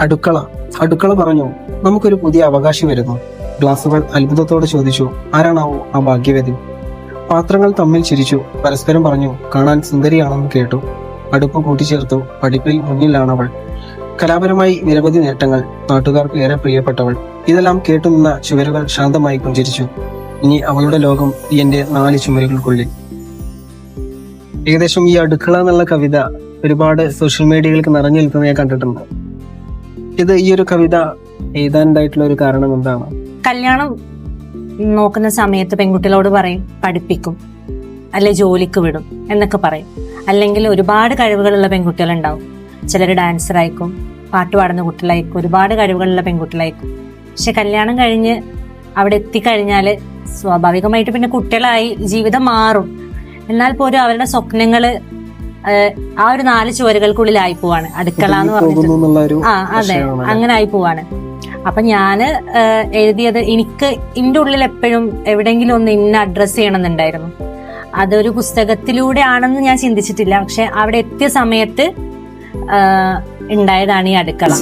അടുക്കള പറഞ്ഞു, നമുക്കൊരു പുതിയ അവകാശി വരുന്നു. ഗ്ലാസുകൾ അത്ഭുതത്തോടെ ചോദിച്ചു, ആരാണാവോ ആ ഭാഗ്യവതി? പാത്രങ്ങൾ തമ്മിൽ ചിരിച്ചു, പരസ്പരം പറഞ്ഞു, കാണാൻ സുന്ദരിയാണെന്ന് കേട്ടു. അടുപ്പ് കൂട്ടിച്ചേർത്തു, പഠിപ്പിൽ മുന്നിലാണവൾ. കലാപരമായി നിരവധി നേട്ടങ്ങൾ, നാട്ടുകാർക്ക് ഏറെ പ്രിയപ്പെട്ടവൾ. ഇതെല്ലാം കേട്ടുനിന്ന ചുവരുകൾ ശാന്തമായി പുഞ്ചിരിച്ചു. ഇനി അവളുടെ ലോകം എന്റെ 4 ചുമരുകൾക്കുള്ളിൽ. ഏകദേശം ഈ അടുക്കള എന്നുള്ള കവിത ഒരുപാട് സോഷ്യൽ മീഡിയകൾക്ക് നിറഞ്ഞു നിൽക്കുന്നത് ഞാൻ കണ്ടിട്ടുണ്ട്. ഈ ഒരു കവിത എഴുതാനായിട്ടുള്ള ഒരു കാരണം എന്താണ്? കല്യാണം നോക്കുന്ന സമയത്ത് പെൺകുട്ടികളോട് പറയും പഠിപ്പിക്കും, അല്ലെ ജോലിക്ക് വിടും എന്നൊക്കെ പറയും. അല്ലെങ്കിൽ ഒരുപാട് കഴിവുകളുള്ള പെൺകുട്ടികളുണ്ടാവും. ചിലർ ഡാൻസർ ആയിരിക്കും, പാട്ട് പാടുന്ന കുട്ടികളായിരിക്കും, ഒരുപാട് കഴിവുകളുള്ള പെൺകുട്ടികളായിരിക്കും. പക്ഷെ കല്യാണം കഴിഞ്ഞ് അവിടെ എത്തിക്കഴിഞ്ഞാല് സ്വാഭാവികമായിട്ട് പിന്നെ കുട്ടികളായി ജീവിതം മാറും. എന്നാൽ പോലും അവരുടെ സ്വപ്നങ്ങള് ആ ഒരു 4 ചുവരുകൾക്കുള്ളിലായി പോവാണ്. അടുക്കള എന്ന് പറഞ്ഞിട്ട് അതെ, അങ്ങനെ ആയി പോവാണ്. അപ്പൊ ഞാന് എഴുതിയത്, എനിക്ക് എന്റെ ഉള്ളിൽ എപ്പോഴും എവിടെയെങ്കിലും ഒന്ന് ഇന്ന അഡ്രസ് ചെയ്യണമെന്നുണ്ടായിരുന്നു. അതൊരു പുസ്തകത്തിലൂടെ ആണെന്ന് ഞാൻ ചിന്തിച്ചിട്ടില്ല. പക്ഷെ അവിടെ എത്തിയ സമയത്ത് ഉണ്ടായതാണ് ഈ അടുക്കള.